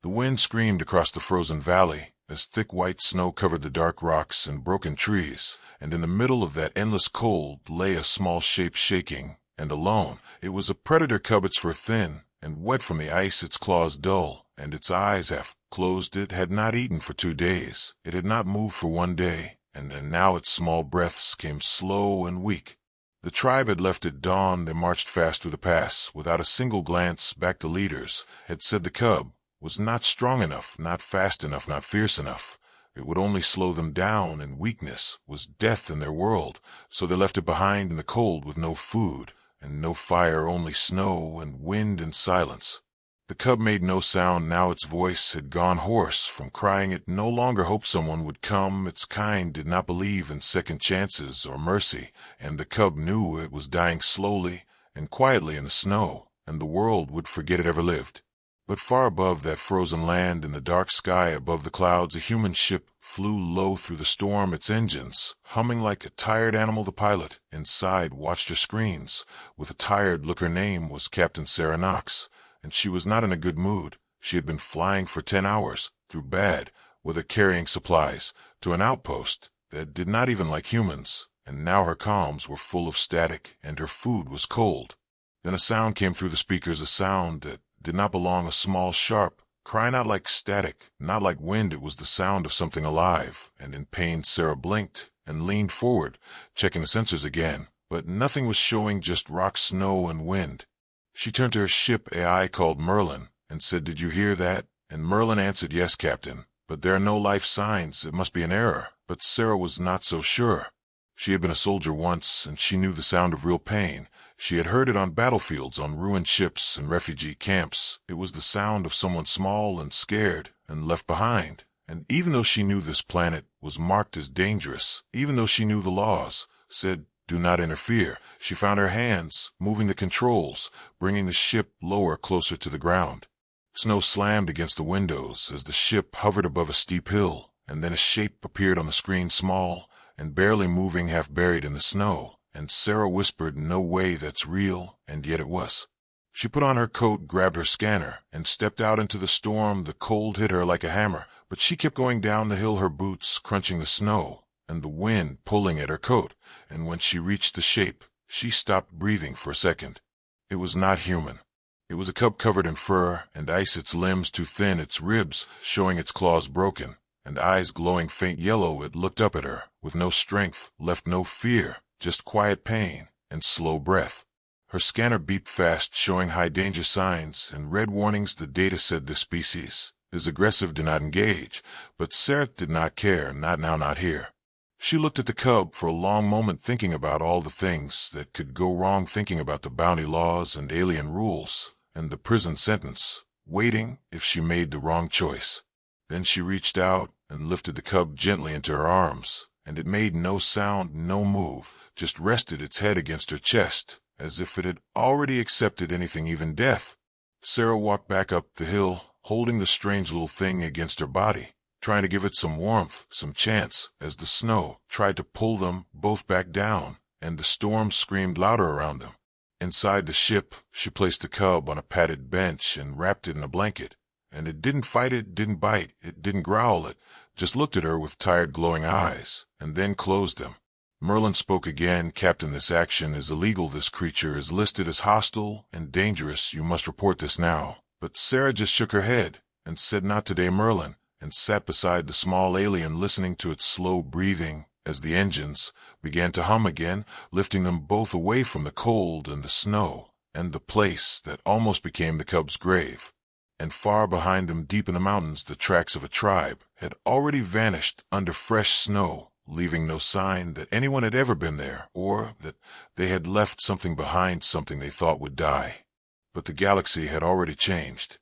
The wind screamed across the frozen valley as thick white snow covered the dark rocks and broken trees, and in the middle of that endless cold lay a small shape shaking, and alone. It was a predator cub, its fur thin and wet from the ice, its claws dull, and its eyes half closed. It had not eaten for 2 days. It had not moved for 1 day, and now its small breaths came slow and weak. The tribe had left at dawn. They marched fast through the pass without a single glance back. The leaders had said the cub was not strong enough, not fast enough, not fierce enough. It would only slow them down, and weakness was death in their world. So they left it behind in the cold with no food and no fire, only snow and wind and silence. The cub made no sound. Now its voice had gone hoarse from crying. It no longer hoped someone would come. Its kind did not believe in second chances or mercy, and the cub knew it was dying slowly and quietly in the snow, and the world would forget it ever lived. But far above that frozen land, in the dark sky above the clouds, a human ship flew low through the storm, its engines humming like a tired animal. The pilot inside watched her screens with a tired look. Her name was Captain Sarah Knox, and she was not in a good mood. She had been flying for 10 hours through bad weather, carrying supplies to an outpost that did not even like humans, and now her comms were full of static and her food was cold. Then a sound came through the speakers, a sound that did not belong, a small, sharp cry, not like static, not like wind. It was the sound of something alive, and in pain Sarah blinked and leaned forward, checking the sensors again, but nothing was showing, just rock, snow, and wind. She turned to her ship AI called Merlin and said, "Did you hear that?" And Merlin answered, "Yes, Captain, but there are no life signs. It must be an error." But Sarah was not so sure. She had been a soldier once, and she knew the sound of real pain. She had heard it on battlefields, on ruined ships and refugee camps. It was the sound of someone small and scared and left behind. And even though she knew this planet was marked as dangerous, even though she knew the laws said, "Do not interfere," she found her hands moving the controls, bringing the ship lower, closer to the ground. Snow slammed against the windows as the ship hovered above a steep hill, and then a shape appeared on the screen, small and barely moving, half buried in the snow. And Sarah whispered, "No way, that's real," and yet it was. She put on her coat, grabbed her scanner, and stepped out into the storm. The cold hit her like a hammer, but she kept going down the hill, her boots crunching the snow, and the wind pulling at her coat. And when she reached the shape, she stopped breathing for a second. It was not human. It was a cub covered in fur and ice, its limbs too thin, its ribs showing, its claws broken, and eyes glowing faint yellow. It looked up at her with no strength left, no fear, just quiet pain and slow breath. Her scanner beeped fast, showing high danger signs and red warnings. The data said this species is aggressive, do not engage. But Sarah did not care, not now, not here. She looked at the cub for a long moment, thinking about all the things that could go wrong, thinking about the bounty laws and alien rules and the prison sentence, waiting if she made the wrong choice. Then she reached out and lifted the cub gently into her arms, and it made no sound, no move, just rested its head against her chest, as if it had already accepted anything, even death. Sarah walked back up the hill, holding the strange little thing against her body, trying to give it some warmth, some chance, as the snow tried to pull them both back down, and the storm screamed louder around them. Inside the ship, she placed the cub on a padded bench and wrapped it in a blanket, and it didn't fight, it didn't bite, it didn't growl, it just looked at her with tired, glowing eyes, and then closed them. Merlin spoke again, "Captain, this action is illegal. This creature is listed as hostile and dangerous. You must report this now." But Sarah just shook her head and said, "Not today, Merlin," and sat beside the small alien, listening to its slow breathing as the engines began to hum again, lifting them both away from the cold and the snow and the place that almost became the cub's grave. And far behind them, deep in the mountains, the tracks of a tribe had already vanished under fresh snow, leaving no sign that anyone had ever been there, or that they had left something behind, something they thought would die. But the galaxy had already changed,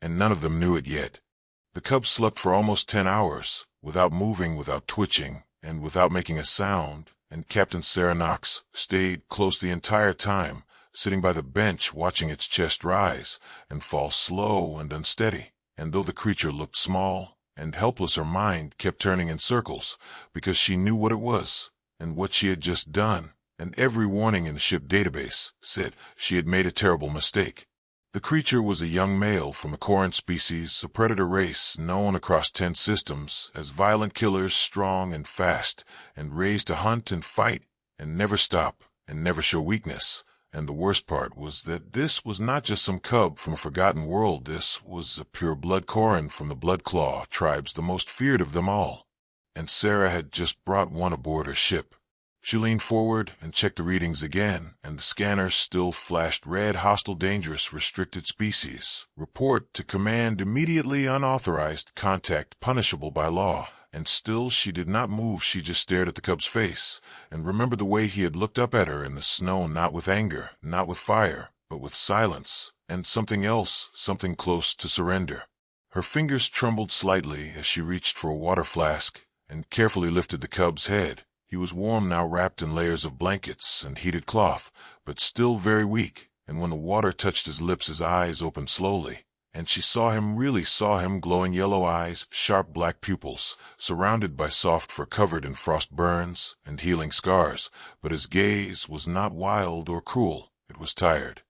and none of them knew it yet. The cub slept for almost 10 hours, without moving, without twitching, and without making a sound, and Captain Sarah Knox stayed close the entire time, sitting by the bench, watching its chest rise and fall slow and unsteady. And though the creature looked small and helpless, her mind kept turning in circles, because she knew what it was and what she had just done, and every warning in the ship database said she had made a terrible mistake. The creature was a young male from the Corin species, a predator race known across 10 systems as violent killers, strong and fast, and raised to hunt and fight, and never stop, and never show weakness. And the worst part was that this was not just some cub from a forgotten world. This was a pure-blood Corin from the Bloodclaw tribes, the most feared of them all. And Sarah had just brought one aboard her ship. She leaned forward and checked the readings again, and the scanners still flashed red: hostile, dangerous, restricted species. Report to command immediately, unauthorized contact punishable by law. And still she did not move. She just stared at the cub's face, and remembered the way he had looked up at her in the snow, not with anger, not with fire, but with silence, and something else, something close to surrender. Her fingers trembled slightly as she reached for a water flask, and carefully lifted the cub's head. He was warm now, wrapped in layers of blankets and heated cloth, but still very weak, and when the water touched his lips his eyes opened slowly, and she saw him, really saw him, glowing yellow eyes, sharp black pupils, surrounded by soft fur covered in frost burns and healing scars, but his gaze was not wild or cruel, it was tired.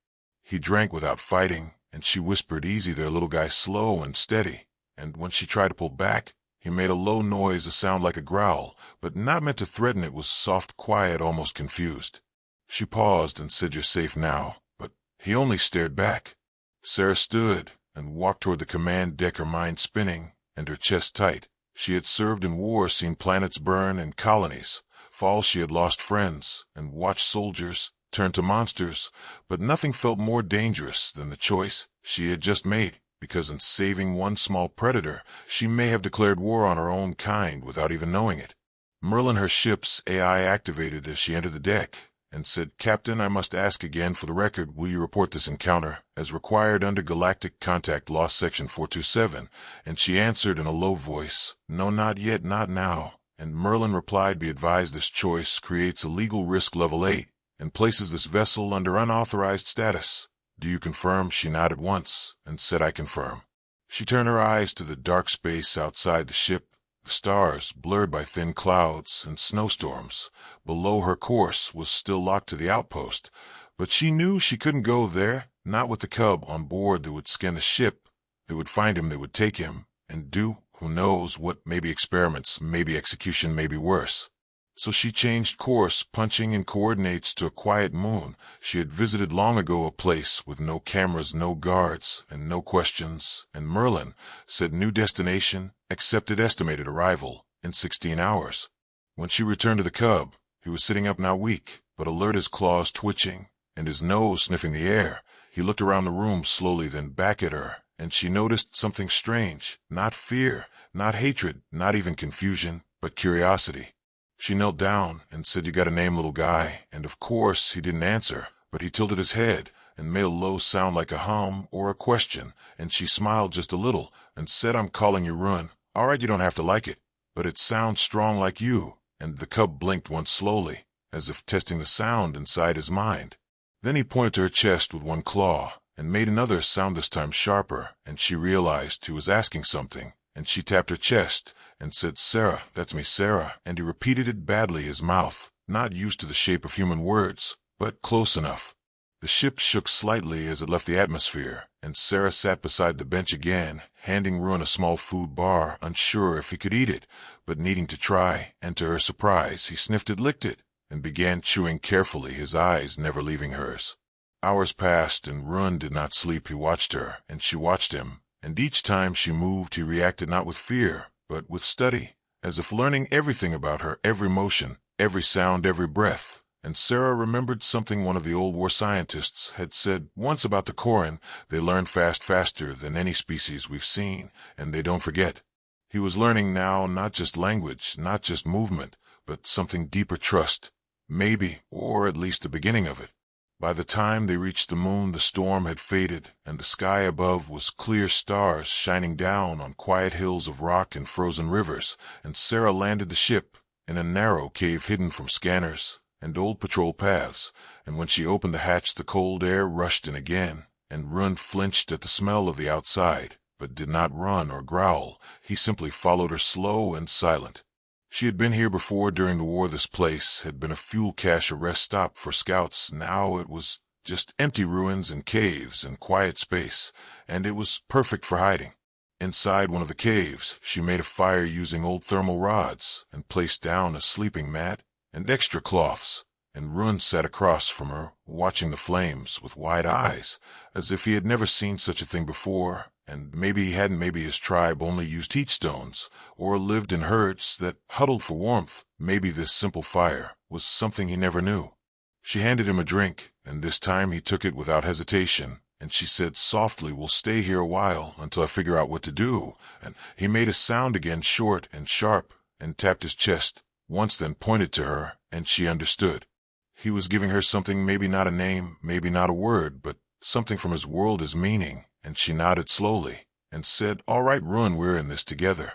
He drank without fighting, and she whispered, "Easy there, little guy, slow and steady," and when she tried to pull back, he made a low noise, a sound like a growl, but not meant to threaten. It was soft, quiet, almost confused. She paused and said, "You're safe now," but he only stared back. Sarah stood and walked toward the command deck, her mind spinning and her chest tight. She had served in war, seen planets burn and colonies fall. She had lost friends and watched soldiers turn to monsters, but nothing felt more dangerous than the choice she had just made. Because in saving one small predator, she may have declared war on her own kind without even knowing it. Merlin, her ship's AI, activated as she entered the deck and said, "Captain, I must ask again for the record, will you report this encounter as required under Galactic Contact Law Section 427? And she answered in a low voice, "No, not yet, not now." And Merlin replied, "Be advised, this choice creates a legal risk level 8 and places this vessel under unauthorized status. Do you confirm?" She nodded once and said, "I confirm." She turned her eyes to the dark space outside the ship, the stars blurred by thin clouds and snowstorms. Below, her course was still locked to the outpost, but she knew she couldn't go there, not with the cub on board. They would scan the ship, they would find him, they would take him, and do who knows what, maybe experiments, maybe execution, maybe worse. So she changed course, punching in coordinates to a quiet moon she had visited long ago, a place with no cameras, no guards, and no questions, and Merlin said new destination, accepted, estimated arrival in 16 hours. When she returned to the cub, he was sitting up now, weak, but alert, his claws twitching, and his nose sniffing the air. He looked around the room slowly, then back at her, and she noticed something strange, not fear, not hatred, not even confusion, but curiosity. She knelt down and said, "You got a name, little guy?" And of course he didn't answer, but he tilted his head and made a low sound like a hum or a question, and she smiled just a little and said, "I'm calling you Run." "All right, you don't have to like it, but it sounds strong like you." And the cub blinked once slowly, as if testing the sound inside his mind. Then he pointed to her chest with one claw and made another sound, this time sharper, and she realized he was asking something, and she tapped her chest and said, "Sarah, that's me, Sarah." And he repeated it badly, his mouth not used to the shape of human words, but close enough. The ship shook slightly as it left the atmosphere, and Sarah sat beside the bench again, handing Ruin a small food bar, unsure if he could eat it, but needing to try, and to her surprise he sniffed it, licked it, and began chewing carefully, his eyes never leaving hers. Hours passed, and Ruin did not sleep. He watched her, and she watched him, and each time she moved he reacted not with fear, but with study, as if learning everything about her, every motion, every sound, every breath. And Sarah remembered something one of the old war scientists had said once about the Corin: they learn fast, faster than any species we've seen, and they don't forget. He was learning now not just language, not just movement, but something deeper, trust, maybe, or at least the beginning of it. By the time they reached the moon, the storm had faded, and the sky above was clear, stars shining down on quiet hills of rock and frozen rivers, and Sarah landed the ship in a narrow cave hidden from scanners and old patrol paths, and when she opened the hatch the cold air rushed in again, and Rund flinched at the smell of the outside, but did not run or growl. He simply followed her, slow and silent. She had been here before during the war. This place had been a fuel cache, a rest stop for scouts. Now it was just empty ruins and caves and quiet space, and it was perfect for hiding. Inside one of the caves, she made a fire using old thermal rods and placed down a sleeping mat and extra cloths, and Run sat across from her, watching the flames with wide eyes, as if he had never seen such a thing before, and maybe he hadn't, maybe his tribe only used heat stones, or lived in herds that huddled for warmth. Maybe this simple fire was something he never knew. She handed him a drink, and this time he took it without hesitation, and she said softly, "We'll stay here a while until I figure out what to do." And he made a sound again, short and sharp, and tapped his chest once, then pointed to her, and she understood. He was giving her something, maybe not a name, maybe not a word, but something from his world as meaning, and she nodded slowly and said, "All right, Run, we're in this together."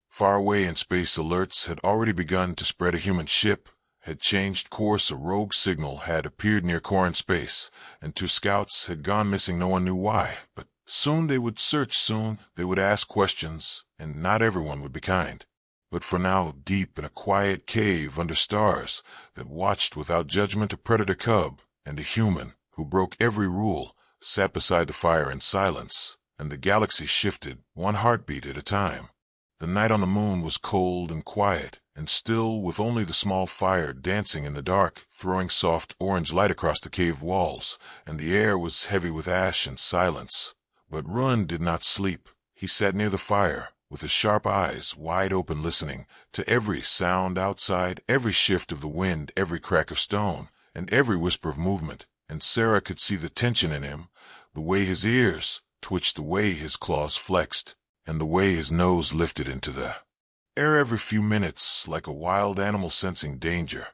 Far away in space, alerts had already begun to spread. A human ship had changed course, a rogue signal had appeared near Corin space, and 2 scouts had gone missing. No one knew why, but soon they would search, soon they would ask questions, and not everyone would be kind. But for now, deep in a quiet cave under stars that watched without judgment, a predator cub and a human who broke every rule sat beside the fire in silence, and the galaxy shifted one heartbeat at a time. The night on the moon was cold and quiet and still, with only the small fire dancing in the dark, throwing soft orange light across the cave walls, and the air was heavy with ash and silence. But Run did not sleep. He sat near the fire, with his sharp eyes wide open, listening to every sound outside, every shift of the wind, every crack of stone, and every whisper of movement. And Sarah could see the tension in him, the way his ears twitched, the way his claws flexed, and the way his nose lifted into the air every few minutes, like a wild animal sensing danger.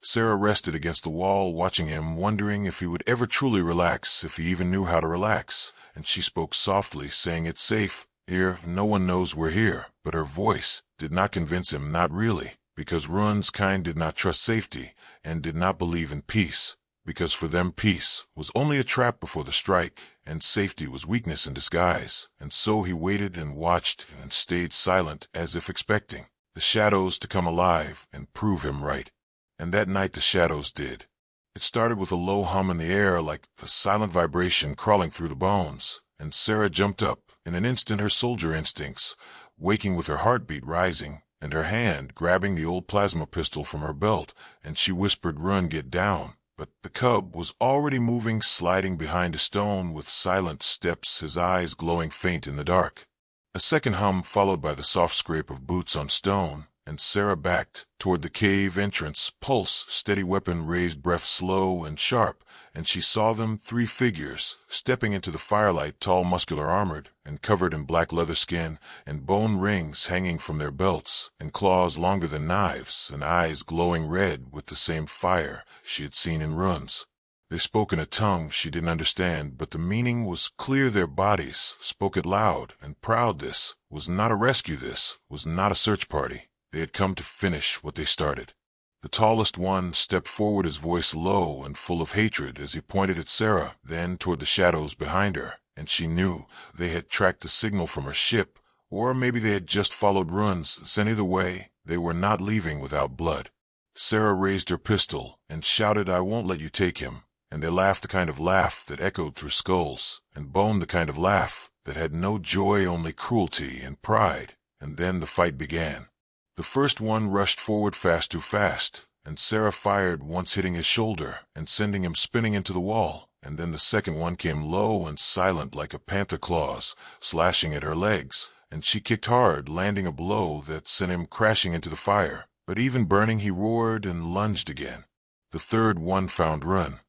Sarah rested against the wall, watching him, wondering if he would ever truly relax, if he even knew how to relax, and she spoke softly, saying, "It's safe here, no one knows we're here." But her voice did not convince him, not really, because Run's kind did not trust safety and did not believe in peace, because for them peace was only a trap before the strike, and safety was weakness in disguise. And so he waited and watched and stayed silent, as if expecting the shadows to come alive and prove him right. And that night the shadows did. It started with a low hum in the air, like a silent vibration crawling through the bones, and Sarah jumped up in an instant, her soldier instincts waking, with her heartbeat rising, and her hand grabbing the old plasma pistol from her belt, and she whispered, "Run, get down." But the cub was already moving, sliding behind a stone with silent steps, his eyes glowing faint in the dark. A second hum followed by the soft scrape of boots on stone, and Sarah backed toward the cave entrance, pulse steady, weapon raised, breath slow and sharp, and she saw them, 3 figures, stepping into the firelight, tall, muscular, armored, and covered in black leather skin, and bone rings hanging from their belts, and claws longer than knives, and eyes glowing red with the same fire she had seen in Run's. They spoke in a tongue she didn't understand, but the meaning was clear. Their bodies spoke it loud and proud. This was not a rescue. This was not a search party. They had come to finish what they started. The tallest one stepped forward, his voice low and full of hatred, as he pointed at Sarah, then toward the shadows behind her, and she knew they had tracked the signal from her ship, or maybe they had just followed Run's scent. Either way, they were not leaving without blood. Sarah raised her pistol and shouted, "I won't let you take him." And they laughed, the kind of laugh that echoed through skulls and bone, the kind of laugh that had no joy, only cruelty and pride. And then the fight began. The first one rushed forward fast, too fast, and Sarah fired once, hitting his shoulder and sending him spinning into the wall. And then the second one came low and silent, like a panther claws, slashing at her legs, and she kicked hard, landing a blow that sent him crashing into the fire. But even burning, he roared and lunged again. The third one found Run.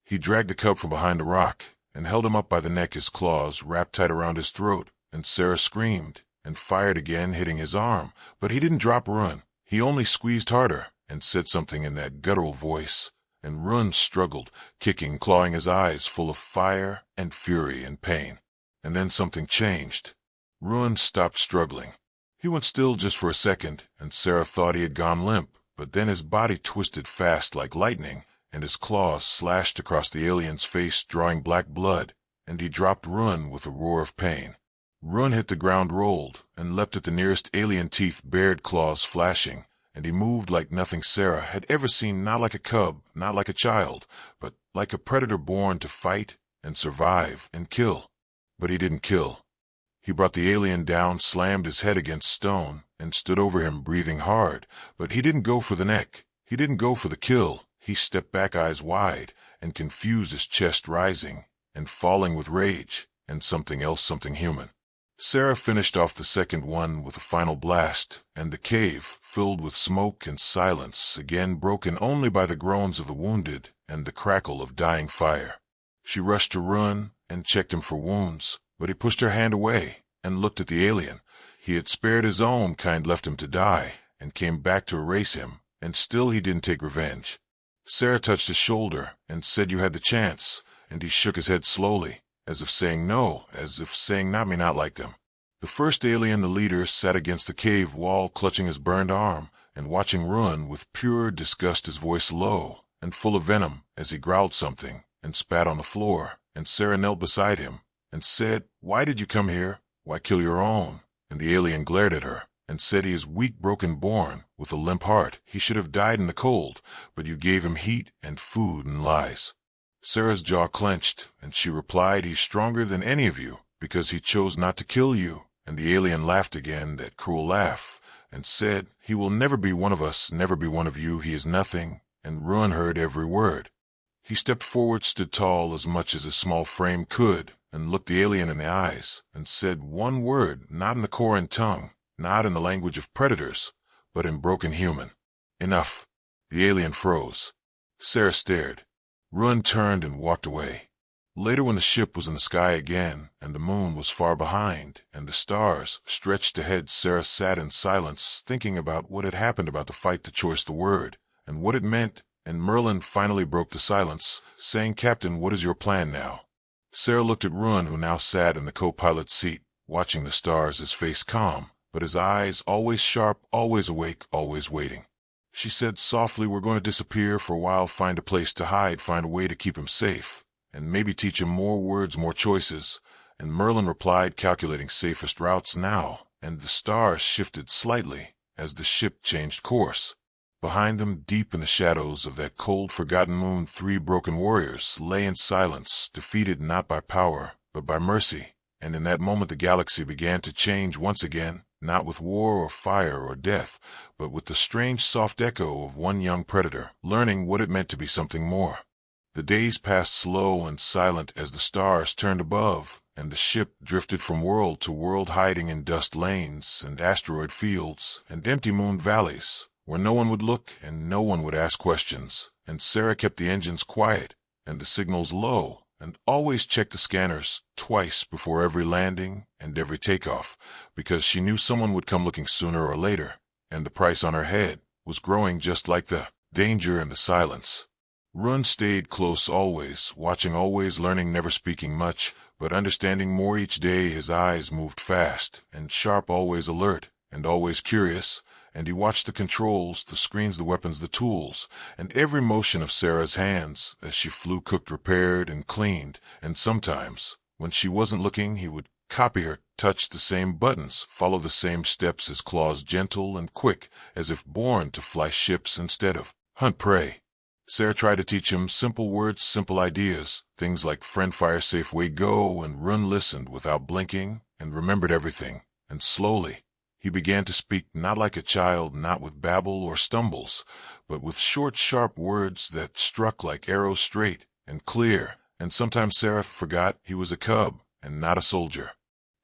He dragged the cub from behind a rock and held him up by the neck, his claws wrapped tight around his throat, and Sarah screamed and fired again, hitting his arm. But he didn't drop Run. He only squeezed harder and said something in that guttural voice, and Run struggled, kicking, clawing, his eyes full of fire and fury and pain. And then something changed. Run stopped struggling. He went still just for a second, and Sarah thought he had gone limp, but then his body twisted fast like lightning, and his claws slashed across the alien's face, drawing black blood, and he dropped Run with a roar of pain. Run hit the ground, rolled, and leapt at the nearest alien, teeth bared, claws flashing, and he moved like nothing Sarah had ever seen, not like a cub, not like a child, but like a predator born to fight and survive and kill. But he didn't kill. He brought the alien down, slammed his head against stone, and stood over him, breathing hard. But he didn't go for the neck. He didn't go for the kill. He stepped back, eyes wide, and confused, his chest rising and falling with rage and something else, something human. Sarah finished off the second one with a final blast, and the cave, filled with smoke and silence, again broken only by the groans of the wounded and the crackle of dying fire. She rushed to Ruin and checked him for wounds, but he pushed her hand away and looked at the alien. He had spared his own kind, left him to die, and came back to erase him, and still he didn't take revenge. Sarah touched his shoulder and said, "You had the chance," and he shook his head slowly, as if saying no, as if saying not me, not like them. The first alien, the leader, sat against the cave wall, clutching his burned arm and watching Ruin with pure disgust, his voice low and full of venom as he growled something and spat on the floor. And Sarah knelt beside him and said, "Why did you come here? Why kill your own?" And the alien glared at her and said, "He is weak, broken, born with a limp heart. He should have died in the cold, but you gave him heat and food and lies." Sarah's jaw clenched, and she replied, "He's stronger than any of you, because he chose not to kill you." And the alien laughed again, that cruel laugh, and said, "He will never be one of us, never be one of you. He is nothing." And Ruin heard every word. He stepped forward, stood tall as much as his small frame could, and looked the alien in the eyes, and said one word, not in the Koran tongue, not in the language of predators, but in broken human. "Enough." The alien froze. Sarah stared. Ruin turned and walked away. Later, when the ship was in the sky again, and the moon was far behind, and the stars stretched ahead, Sarah sat in silence, thinking about what had happened, about the fight, the choice, the word, and what it meant. And Merlin finally broke the silence, saying, "Captain, what is your plan now?" Sarah looked at Ruin, who now sat in the co-pilot's seat, watching the stars, his face calm, but his eyes always sharp, always awake, always waiting. She said softly, "We're going to disappear for a while, find a place to hide, find a way to keep him safe, and maybe teach him more words, more choices." And Merlin replied, calculating safest routes now, and the stars shifted slightly as the ship changed course. Behind them, deep in the shadows of that cold, forgotten moon, 3 broken warriors lay in silence, defeated not by power, but by mercy. And in that moment the galaxy began to change once again, not with war or fire or death, but with the strange soft echo of one young predator, learning what it meant to be something more. The days passed slow and silent as the stars turned above, and the ship drifted from world to world, hiding in dust lanes and asteroid fields and empty moon valleys, where no one would look and no one would ask questions. And Sarah kept the engines quiet and the signals low, and always checked the scanners twice before every landing and every takeoff, because she knew someone would come looking sooner or later, and the price on her head was growing, just like the danger and the silence. Ruin stayed close always, watching always, learning, never speaking much, but understanding more each day. His eyes moved fast and sharp, always alert and always curious, and he watched the controls, the screens, the weapons, the tools, and every motion of Sarah's hands as she flew, cooked, repaired, and cleaned. And sometimes, when she wasn't looking, he would copy her, touch the same buttons, follow the same steps, his claws gentle and quick, as if born to fly ships instead of hunt prey. Sarah tried to teach him simple words, simple ideas, things like friend, fire, safe way, go, and Ruin listened without blinking and remembered everything. And slowly, he began to speak, not like a child, not with babble or stumbles, but with short, sharp words that struck like arrows, straight and clear. And sometimes Sarah forgot he was a cub and not a soldier.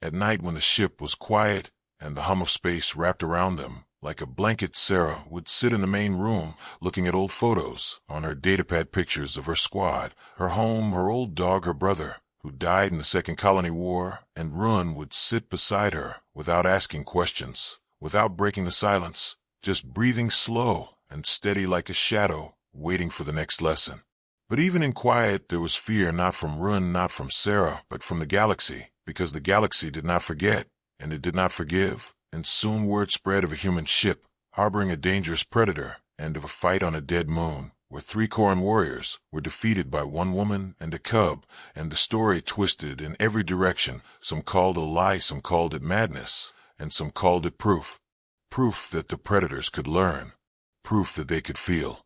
At night, when the ship was quiet and the hum of space wrapped around them like a blanket, Sarah would sit in the main room looking at old photos on her datapad, pictures of her squad, her home, her old dog, her brother, who died in the Second Colony War, and Ruin would sit beside her without asking questions, without breaking the silence, just breathing slow and steady like a shadow, waiting for the next lesson. But even in quiet there was fear, not from Ruin, not from Sarah, but from the galaxy, because the galaxy did not forget, and it did not forgive. And soon word spread of a human ship harboring a dangerous predator, and of a fight on a dead moon, where 3 Koran warriors were defeated by 1 woman and a cub, and the story twisted in every direction. Some called it a lie, some called it madness, and some called it proof. Proof that the predators could learn. proof that they could feel,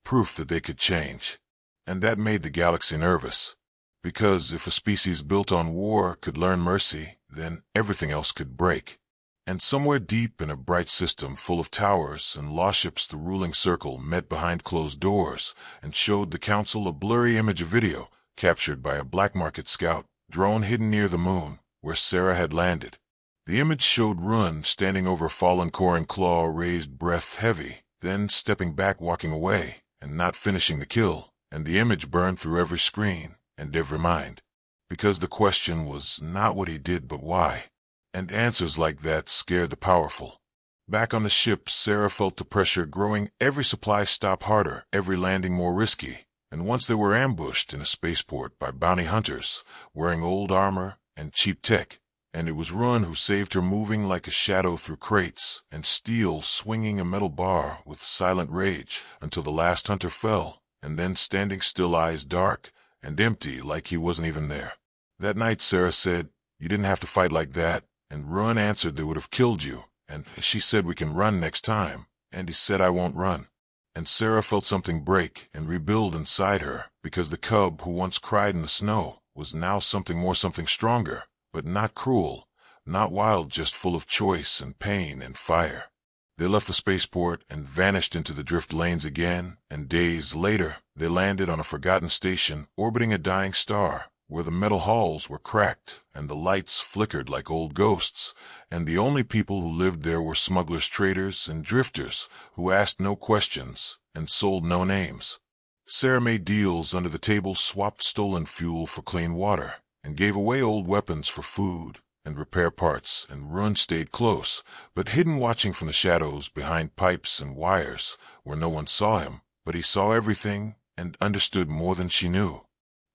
proof that they could change. And that made the galaxy nervous. Because if a species built on war could learn mercy, then everything else could break. And somewhere deep in a bright system full of towers and lawships, the ruling circle met behind closed doors and showed the council a blurry image of video captured by a black market scout drone hidden near the moon where Sarah had landed. The image showed Run standing over a fallen Koran claw, raised, breath heavy, then stepping back, walking away, and not finishing the kill, and the image burned through every screen and every mind. Because the question was not what he did but why. And answers like that scared the powerful. Back on the ship, Sarah felt the pressure growing, every supply stop harder, every landing more risky. And once they were ambushed in a spaceport by bounty hunters, wearing old armor and cheap tech, and it was Run who saved her, moving like a shadow through crates and steel, swinging a metal bar with silent rage until the last hunter fell, and then standing still, eyes dark and empty like he wasn't even there. That night Sarah said, "You didn't have to fight like that," and Run answered, "They would have killed you," and she said, "We can run next time," and he said, "I won't run." And Sarah felt something break and rebuild inside her, because the cub who once cried in the snow was now something more, something stronger, but not cruel, not wild, just full of choice and pain and fire. They left the spaceport and vanished into the drift lanes again, and days later they landed on a forgotten station orbiting a dying star, where the metal halls were cracked and the lights flickered like old ghosts, and the only people who lived there were smugglers, traders, and drifters who asked no questions and sold no names. Sarah made deals under the table, swapped stolen fuel for clean water, and gave away old weapons for food and repair parts, and Run stayed close, but hidden, watching from the shadows behind pipes and wires where no one saw him, but he saw everything and understood more than she knew.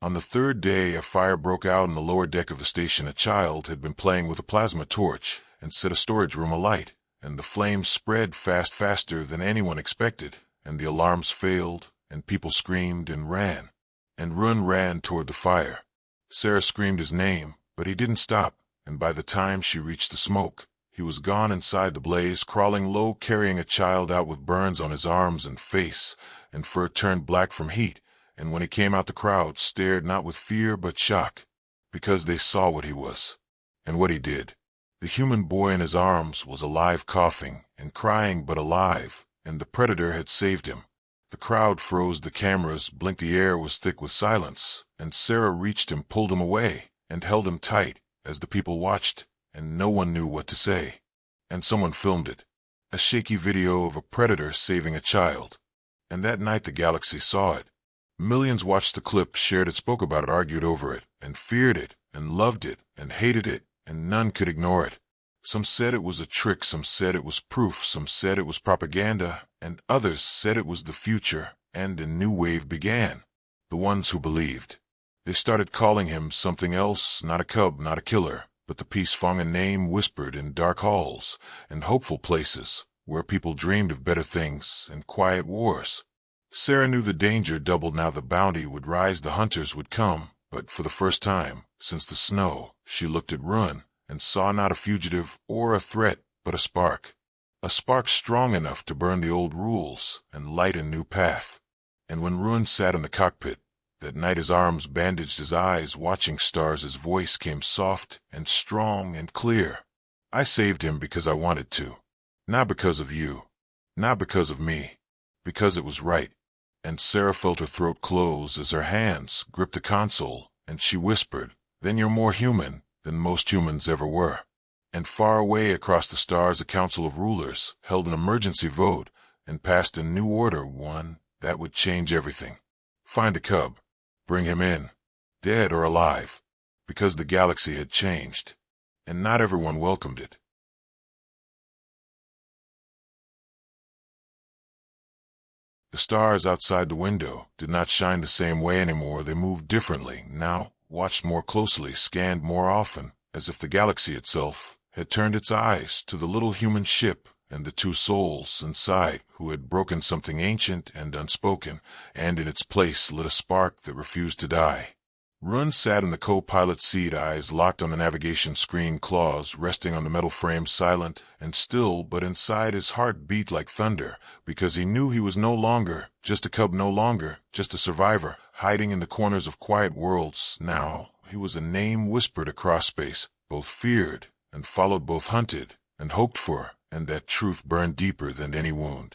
On the third day, a fire broke out in the lower deck of the station. A child had been playing with a plasma torch and set a storage room alight, and the flames spread faster than anyone expected, and the alarms failed, and people screamed and ran, and Run ran toward the fire. Sarah screamed his name, but he didn't stop, and by the time she reached the smoke, he was gone inside the blaze, crawling low, carrying a child out with burns on his arms and face, and fur turned black from heat. And when he came out, the crowd stared not with fear but shock, because they saw what he was, and what he did. The human boy in his arms was alive, coughing and crying, but alive, and the predator had saved him. The crowd froze, the cameras blinked, the air was thick with silence, and Sarah reached him, pulled him away, and held him tight as the people watched, and no one knew what to say. And someone filmed it, a shaky video of a predator saving a child. And that night the galaxy saw it. Millions watched the clip, shared it, spoke about it, argued over it, and feared it, and loved it, and hated it, and none could ignore it. Some said it was a trick, some said it was proof, some said it was propaganda, and others said it was the future, and a new wave began. The ones who believed. They started calling him something else, not a cub, not a killer, but the Peace Fong, a name whispered in dark halls and hopeful places, where people dreamed of better things and quiet wars. Sarah knew the danger doubled now. The bounty would rise, the hunters would come, but for the first time since the snow, she looked at Run and saw not a fugitive or a threat, but a spark strong enough to burn the old rules and light a new path. And when Run sat in the cockpit that night, his arms bandaged, his eyes watching stars, his voice came soft and strong and clear. "I saved him because I wanted to, not because of you, not because of me, because it was right." And Sarah felt her throat close as her hands gripped the console, and she whispered, "Then you're more human than most humans ever were." And far away across the stars, a council of rulers held an emergency vote and passed a new order, one that would change everything. Find the cub. Bring him in, dead or alive, because the galaxy had changed, and not everyone welcomed it. The stars outside the window did not shine the same way anymore. They moved differently now, watched more closely, scanned more often, as if the galaxy itself had turned its eyes to the little human ship and the two souls inside who had broken something ancient and unspoken, and in its place lit a spark that refused to die. Run sat in the co-pilot's seat, eyes locked on the navigation screen, claws resting on the metal frame, silent and still, but inside his heart beat like thunder, because he knew he was no longer just a cub, no longer just a survivor, hiding in the corners of quiet worlds. Now he was a name whispered across space, both feared and followed, both hunted and hoped for, and that truth burned deeper than any wound.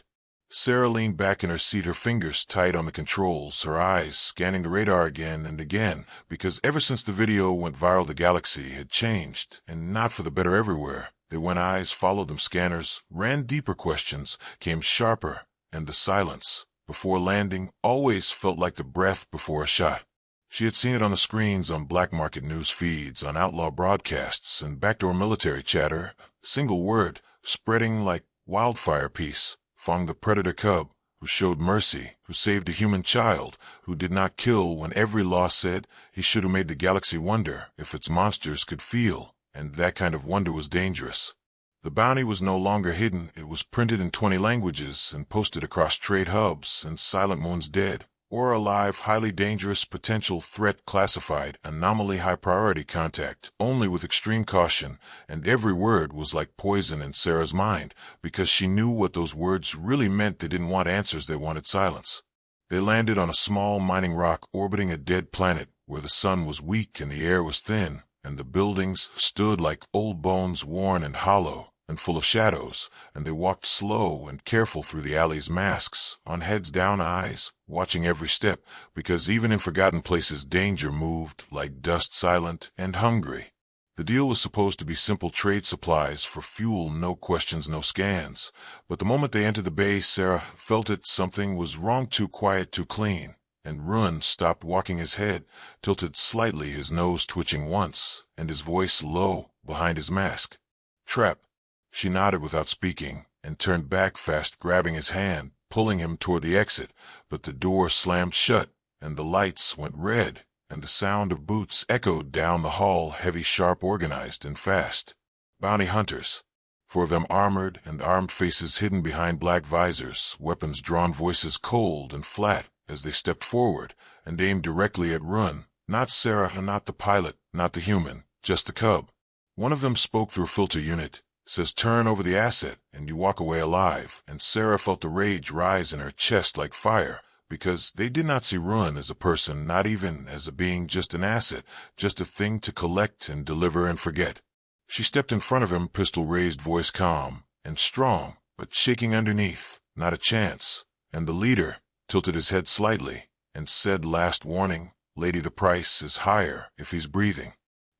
Sarah leaned back in her seat, her fingers tight on the controls, her eyes scanning the radar again and again, because ever since the video went viral, the galaxy had changed, and not for the better everywhere. They went, eyes followed them, scanners ran deeper, questions came sharper, and the silence before landing always felt like the breath before a shot. She had seen it on the screens, on black market news feeds, on outlaw broadcasts, and backdoor military chatter. Single word, spreading like wildfire: peace. Fong, the predator cub, who showed mercy, who saved a human child, who did not kill when every law said he should, have made the galaxy wonder if its monsters could feel, and that kind of wonder was dangerous. The bounty was no longer hidden, it was printed in 20 languages and posted across trade hubs, and Silent Moon's dead or alive, highly dangerous, potential threat, classified, anomaly, high priority, contact only with extreme caution, and every word was like poison in Sarah's mind, because she knew what those words really meant. They didn't want answers, they wanted silence. They landed on a small mining rock orbiting a dead planet, where the sun was weak and the air was thin, and the buildings stood like old bones, worn and hollow and full of shadows, and they walked slow and careful through the alleys, masks on heads, down, eyes watching every step, because even in forgotten places danger moved like dust, silent and hungry. The deal was supposed to be simple: trade supplies for fuel, no questions, no scans. But the moment they entered the base, Sarah felt it. Something was wrong, too quiet, too clean. And Run stopped walking, his head tilted slightly, his nose twitching once, and his voice low behind his mask. Trap. She nodded without speaking, and turned back fast, grabbing his hand, pulling him toward the exit. But the door slammed shut, and the lights went red, and the sound of boots echoed down the hall, heavy, sharp, organized, and fast. Bounty hunters. 4 of them, armored and armed, faces hidden behind black visors, weapons drawn, voices cold and flat as they stepped forward and aimed directly at Run. Not Sarah, not the pilot, not the human, just the cub. One of them spoke through a filter unit. Says, turn over the asset and you walk away alive. And Sarah felt the rage rise in her chest like fire, because they did not see Run as a person, not even as a being, just an asset, just a thing to collect and deliver and forget. She stepped in front of him, pistol raised, voice calm and strong, but shaking underneath. Not a chance. And the leader tilted his head slightly and said, last warning, lady, the price is higher if he's breathing.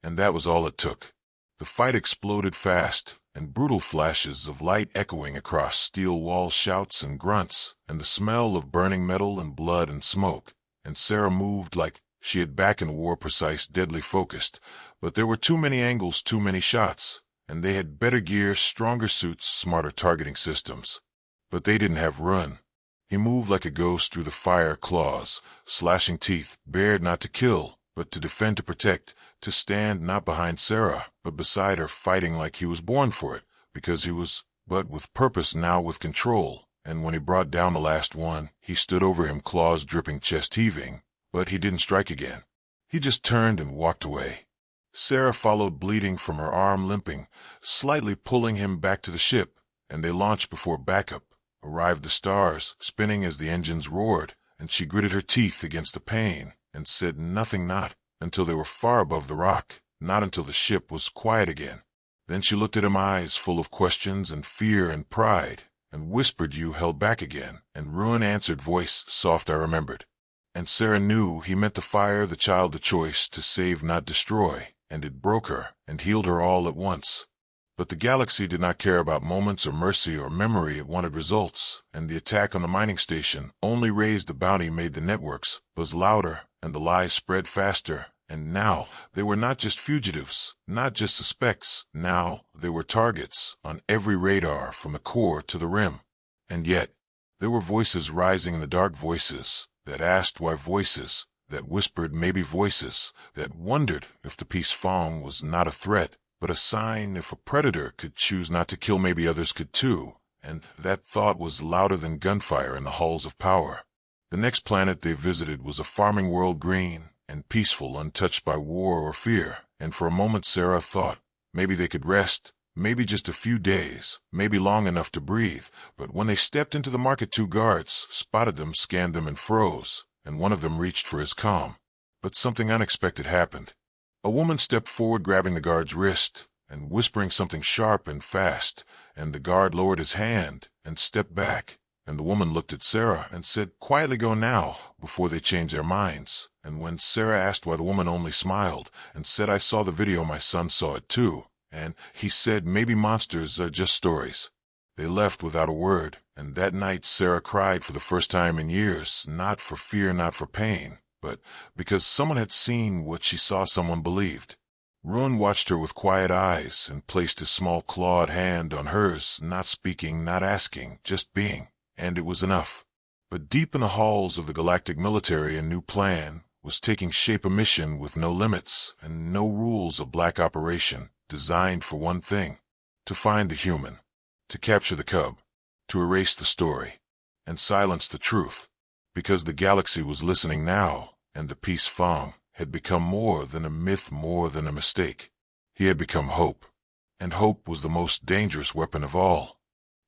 And that was all it took. The fight exploded fast, and brutal flashes of light echoing across steel walls, shouts and grunts, and the smell of burning metal and blood and smoke. And Sarah moved like she had back in war, precise, deadly focused. But there were too many angles, too many shots, and they had better gear, stronger suits, smarter targeting systems. But they didn't have Run. He moved like a ghost through the fire, claws, slashing teeth, bared not to kill, but to defend, to protect, to stand not behind Sarah, but beside her, fighting like he was born for it, because he was, but with purpose, now with control. And when he brought down the last one, he stood over him, claws dripping, chest heaving, but he didn't strike again. He just turned and walked away. Sarah followed, bleeding from her arm, limping, slightly, pulling him back to the ship, and they launched before backup arrived, the stars spinning as the engines roared, and she gritted her teeth against the pain and said nothing, not until they were far above the rock, not until the ship was quiet again. Then she looked at him, eyes full of questions and fear and pride, and whispered, you held back again. And Ruin answered, voice soft, I remembered. And Sarah knew he meant the fire, the child, the choice to save, not destroy, and it broke her and healed her all at once. But the galaxy did not care about moments or mercy or memory. It wanted results, and the attack on the mining station only raised the bounty, made the networks buzz louder, and the lies spread faster. And now they were not just fugitives, not just suspects. Now they were targets on every radar, from the core to the rim. And yet there were voices rising in the dark, voices that asked why, voices that whispered maybe, voices that wondered if the peace Fong was not a threat, but a sign. If a predator could choose not to kill, maybe others could too. And that thought was louder than gunfire in the halls of power. The next planet they visited was a farming world, green and peaceful, untouched by war or fear. And for a moment Sarah thought, maybe they could rest, maybe just a few days, maybe long enough to breathe. But when they stepped into the market, 2 guards spotted them, scanned them, and froze, and one of them reached for his comm. But something unexpected happened. A woman stepped forward, grabbing the guard's wrist and whispering something sharp and fast, and the guard lowered his hand and stepped back. And the woman looked at Sarah and said, "Quietly, go now, before they change their minds." And when Sarah asked why, the woman only smiled and said, "I saw the video, my son saw it too. And he said, maybe monsters are just stories." They left without a word, and that night Sarah cried for the first time in years, not for fear, not for pain, but because someone had seen what she saw, someone believed. Ruin watched her with quiet eyes and placed his small clawed hand on hers, not speaking, not asking, just being. And it was enough. But deep in the halls of the Galactic military, a new plan was taking shape, a mission with no limits and no rules, a black operation designed for one thing: to find the human, to capture the cub, to erase the story, and silence the truth. Because the galaxy was listening now, and the peace Fong had become more than a myth, more than a mistake. He had become hope, and hope was the most dangerous weapon of all.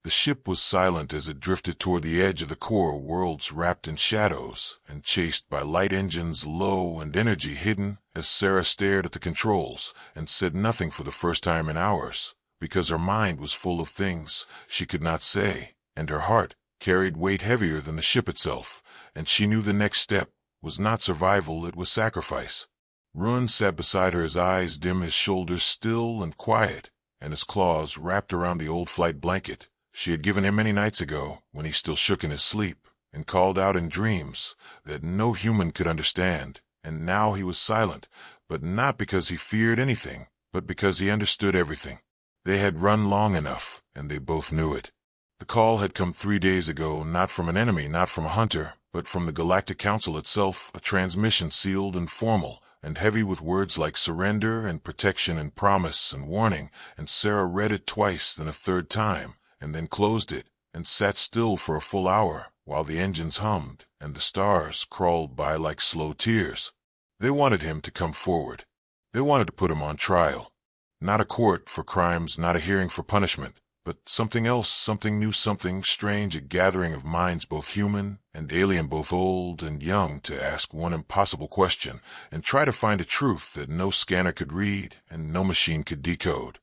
The ship was silent as it drifted toward the edge of the core worlds, wrapped in shadows and chased by light engines low and energy hidden. As Sarah stared at the controls and said nothing for the first time in hours, because her mind was full of things she could not say, and her heart carried weight heavier than the ship itself, and she knew the next step was not survival, it was sacrifice. Ruin sat beside her, his eyes dim, his shoulders still and quiet, and his claws wrapped around the old flight blanket she had given him many nights ago, when he still shook in his sleep and called out in dreams that no human could understand. And now he was silent, but not because he feared anything, but because he understood everything. They had run long enough, and they both knew it. The call had come 3 days ago, not from an enemy, not from a hunter, but from the Galactic Council itself, a transmission sealed and formal, and heavy with words like surrender and protection and promise and warning. And Sarah read it twice, then a third time, and then closed it, and sat still for a full hour, while the engines hummed, and the stars crawled by like slow tears. They wanted him to come forward. They wanted to put him on trial. Not a court for crimes, not a hearing for punishment, but something else, something new, something strange, a gathering of minds, both human and alien, both old and young, to ask one impossible question and try to find a truth that no scanner could read and no machine could decode.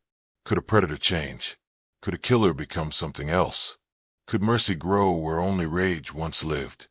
Could a predator change? Could a killer become something else? Could mercy grow where only rage once lived?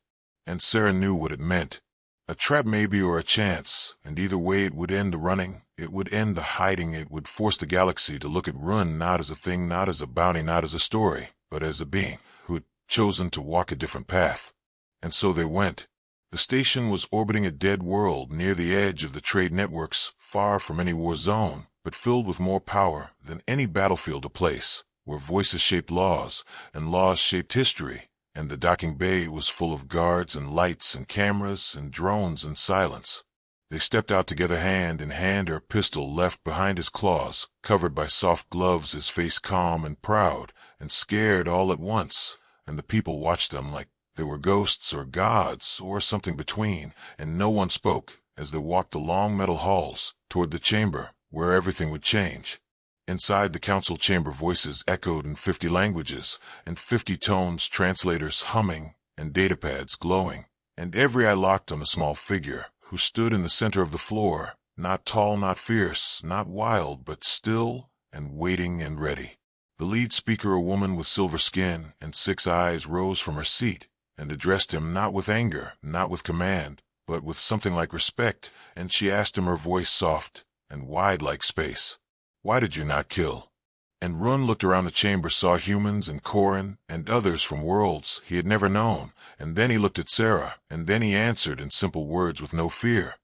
And Sarah knew what it meant. A trap maybe, or a chance, and either way it would end the running, it would end the hiding, it would force the galaxy to look at Ruin not as a thing, not as a bounty, not as a story, but as a being who had chosen to walk a different path. And so they went. The station was orbiting a dead world near the edge of the trade networks, far from any war zone, but filled with more power than any battlefield, a place where voices shaped laws and laws shaped history. And the docking bay was full of guards and lights and cameras and drones and silence. They stepped out together, hand in hand, her pistol left behind his claws, covered by soft gloves, his face calm and proud and scared all at once. And the people watched them like they were ghosts or gods or something between, and no one spoke as they walked the long metal halls toward the chamber where everything would change. Inside the council chamber, voices echoed in 50 languages, and 50 tones, translators humming, and datapads glowing, and every eye locked on the small figure who stood in the center of the floor, not tall, not fierce, not wild, but still and waiting and ready. The lead speaker, a woman with silver skin and 6 eyes, rose from her seat and addressed him, not with anger, not with command, but with something like respect, and she asked him, her voice soft and wide like space, "Why did you not kill?" And Run looked around the chamber, saw humans and Koran and others from worlds he had never known, and then he looked at Sarah, and then he answered in simple words with no fear,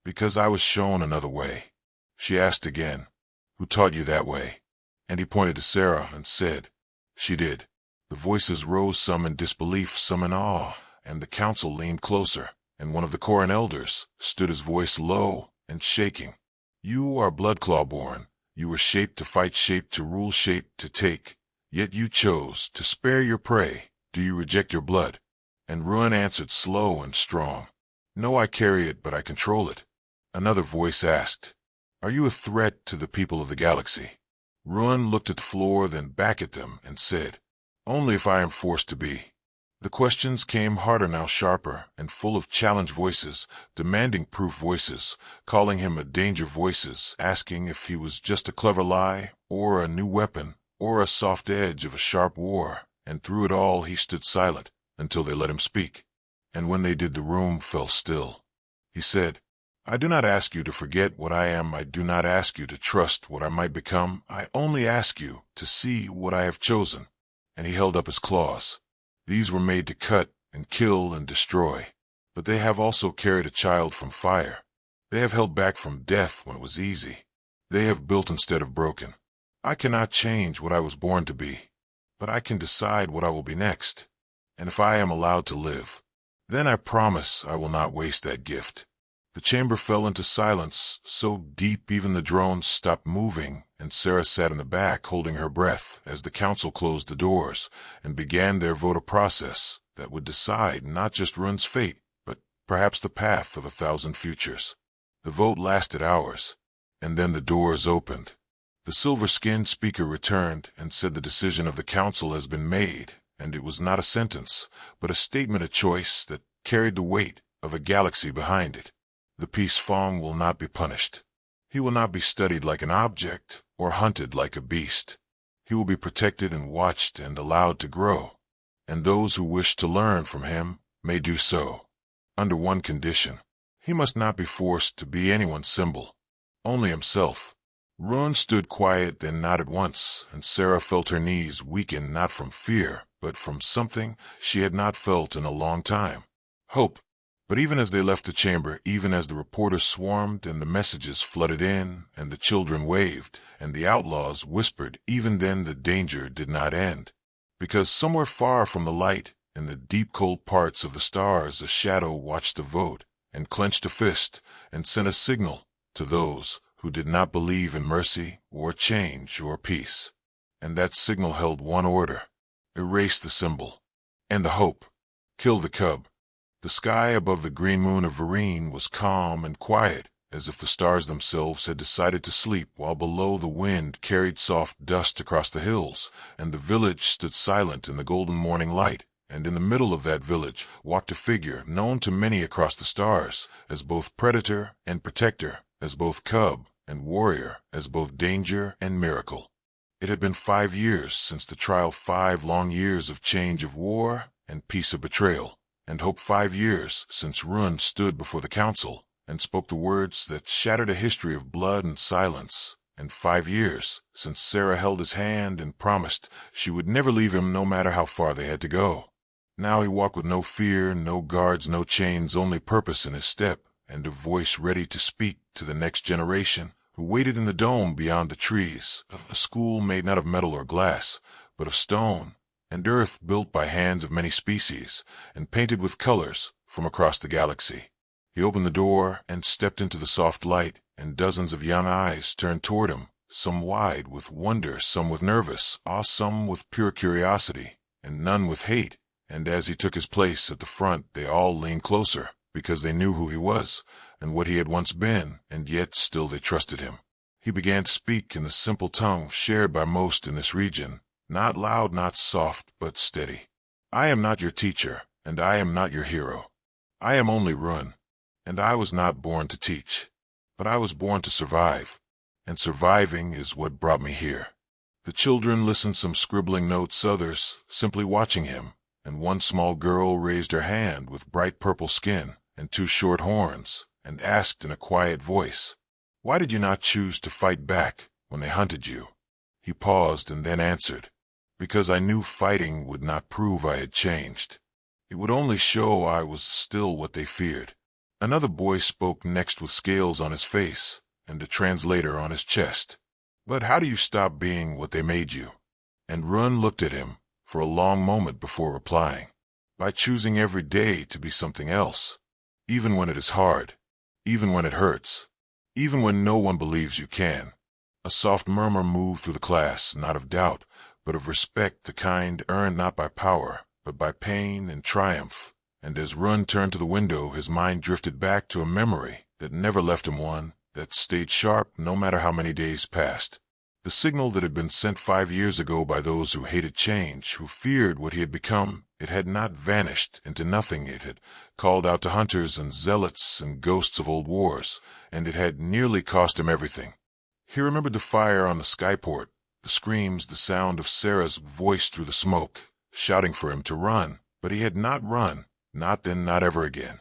"Because I was shown another way." She asked again, "Who taught you that way?" And he pointed to Sarah and said, "She did." The voices rose, some in disbelief, some in awe, and the council leaned closer, and one of the Koran elders stood, his voice low and shaking. "You are Bloodclaw born. You were shaped to fight, shaped to rule, shaped to take. Yet you chose to spare your prey. Do you reject your blood?" And Ruin answered slow and strong, "No, I carry it, but I control it. Another voice asked, "Are you a threat to the people of the galaxy?" Ruan looked at the floor, then back at them, and said, "Only if I am forced to be." The questions came harder now, sharper, and full of challenge voices, demanding proof voices, calling him a danger voices, asking if he was just a clever lie, or a new weapon, or a soft edge of a sharp war, and through it all he stood silent, until they let him speak. And when they did, the room fell still. He said, "I do not ask you to forget what I am. I do not ask you to trust what I might become. I only ask you to see what I have chosen." And he held up his claws. These were made to cut and kill and destroy. But they have also carried a child from fire. They have held back from death when it was easy. They have built instead of broken. I cannot change what I was born to be, but I can decide what I will be next. And if I am allowed to live, then I promise I will not waste that gift. The chamber fell into silence, so deep even the drones stopped moving, and Sarah sat in the back holding her breath as the council closed the doors and began their vote process that would decide not just Run's fate, but perhaps the path of 1,000 futures. The vote lasted hours, and then the doors opened. The silver-skinned speaker returned and said the decision of the council has been made, and it was not a sentence, but a statement of choice that carried the weight of a galaxy behind it. The Peace Fong will not be punished. He will not be studied like an object or hunted like a beast. He will be protected and watched and allowed to grow. And those who wish to learn from him may do so. Under one condition. He must not be forced to be anyone's symbol. Only himself. Run stood quiet, then nodded once, and Sarah felt her knees weaken not from fear, but from something she had not felt in a long time. Hope. But even as they left the chamber, even as the reporters swarmed and the messages flooded in, and the children waved, and the outlaws whispered, even then the danger did not end. Because somewhere far from the light, in the deep cold parts of the stars, a shadow watched the vote, and clenched a fist, and sent a signal to those who did not believe in mercy, or change, or peace. And that signal held one order: erase the symbol, and the hope, kill the cub. The sky above the green moon of Vereen was calm and quiet, as if the stars themselves had decided to sleep, while below the wind carried soft dust across the hills, and the village stood silent in the golden morning light, and in the middle of that village walked a figure known to many across the stars, as both predator and protector, as both cub and warrior, as both danger and miracle. It had been 5 years since the trial, 5 long years of change of war and peace of betrayal, and hope, 5 years since Run stood before the council and spoke the words that shattered a history of blood and silence, and 5 years since Sarah held his hand and promised she would never leave him no matter how far they had to go. Now he walked with no fear, no guards, no chains, only purpose in his step, and a voice ready to speak to the next generation who waited in the dome beyond the trees, a school made not of metal or glass, but of stone and earth, built by hands of many species, and painted with colors from across the galaxy. He opened the door and stepped into the soft light, and dozens of young eyes turned toward him, some wide with wonder, some with nervous awe, some with pure curiosity, and none with hate. And as he took his place at the front, they all leaned closer, because they knew who he was, and what he had once been, and yet still they trusted him. He began to speak in the simple tongue shared by most in this region, not loud, not soft, but steady. "I am not your teacher, and I am not your hero. I am only Run, and I was not born to teach, but I was born to survive, and surviving is what brought me here." The children listened, some scribbling notes, others simply watching him, and one small girl raised her hand with bright purple skin and 2 short horns, and asked in a quiet voice, "Why did you not choose to fight back when they hunted you?" He paused and then answered, "Because I knew fighting would not prove I had changed. It would only show I was still what they feared." Another boy spoke next with scales on his face and a translator on his chest. "But how do you stop being what they made you?" And Run looked at him for a long moment before replying. "By choosing every day to be something else, even when it is hard, even when it hurts, even when no one believes you can." A soft murmur moved through the class, not of doubt, but of respect, the kind earned not by power, but by pain and triumph. And as Run turned to the window, his mind drifted back to a memory that never left him, one that stayed sharp no matter how many days passed. The signal that had been sent 5 years ago by those who hated change, who feared what he had become. It had not vanished into nothing. It had called out to hunters and zealots and ghosts of old wars, and it had nearly cost him everything. He remembered the fire on the skyport, the screams, the sound of Sarah's voice through the smoke, shouting for him to run, but he had not run, not then, not ever again.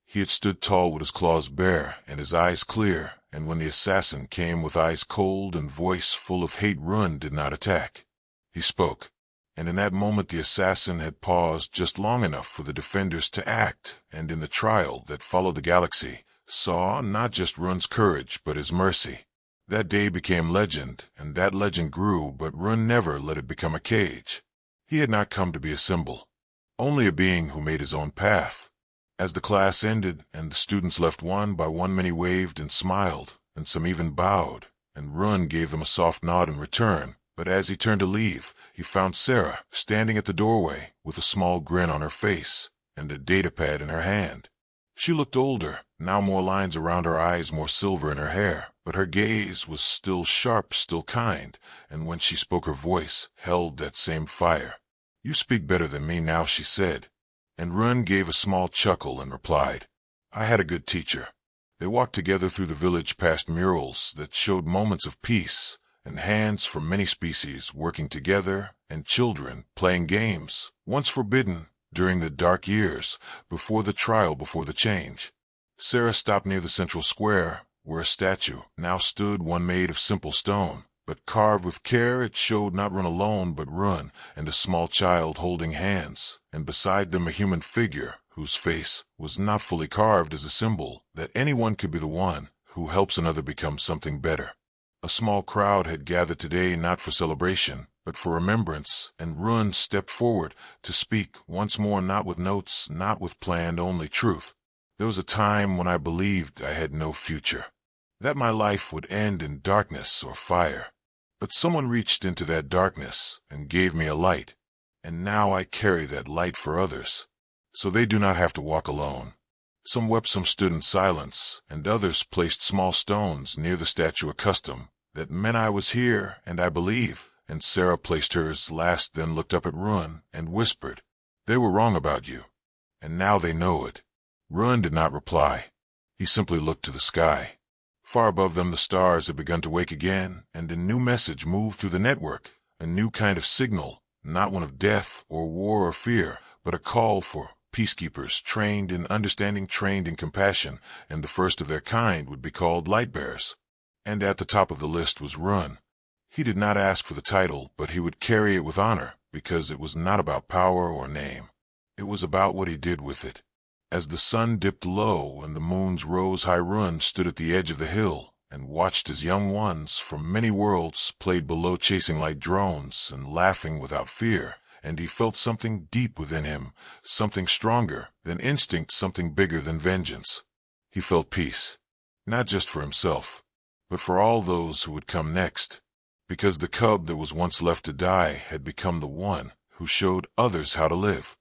He had stood tall with his claws bare and his eyes clear, and when the assassin came with eyes cold and voice full of hate, Run did not attack. He spoke, and in that moment the assassin had paused just long enough for the defenders to act, and in the trial that followed the galaxy, saw not just Run's courage but his mercy. That day became legend, and that legend grew, but Run never let it become a cage. He had not come to be a symbol, only a being who made his own path. As the class ended and the students left one by one, many waved and smiled, and some even bowed, and Run gave them a soft nod in return. But as he turned to leave, he found Sarah standing at the doorway with a small grin on her face and a datapad in her hand. She looked older, now more lines around her eyes, more silver in her hair, but her gaze was still sharp, still kind, and when she spoke her voice held that same fire. "You speak better than me now," she said. And Run gave a small chuckle and replied, "I had a good teacher." They walked together through the village past murals that showed moments of peace, and hands from many species working together, and children playing games, once forbidden during the dark years, before the trial, before the change. Sarah stopped near the central square, where a statue now stood, one made of simple stone, but carved with care. It showed not Run alone, but Run and a small child holding hands, and beside them a human figure whose face was not fully carved, as a symbol that anyone could be the one who helps another become something better. A small crowd had gathered today, not for celebration, but for remembrance, and Run stepped forward to speak once more, not with notes, not with planned, only truth. "There was a time when I believed I had no future, that my life would end in darkness or fire. But someone reached into that darkness and gave me a light, and now I carry that light for others, so they do not have to walk alone." Some wept, some stood in silence, and others placed small stones near the statue, accustomed that meant I was here, and I believe. And Sarah placed hers last, then looked up at Run and whispered, "They were wrong about you, and now they know it." Run did not reply. He simply looked to the sky. Far above them the stars had begun to wake again, and a new message moved through the network, a new kind of signal, not one of death or war or fear, but a call for peacekeepers trained in understanding, trained in compassion, and the first of their kind would be called Lightbearers. And at the top of the list was Run. He did not ask for the title, but he would carry it with honor, because it was not about power or name. It was about what he did with it. As the sun dipped low and the moons rose high, Run stood at the edge of the hill and watched as young ones from many worlds played below, chasing light drones and laughing without fear, and he felt something deep within him, something stronger than instinct, something bigger than vengeance. He felt peace, not just for himself, but for all those who would come next, because the cub that was once left to die had become the one who showed others how to live.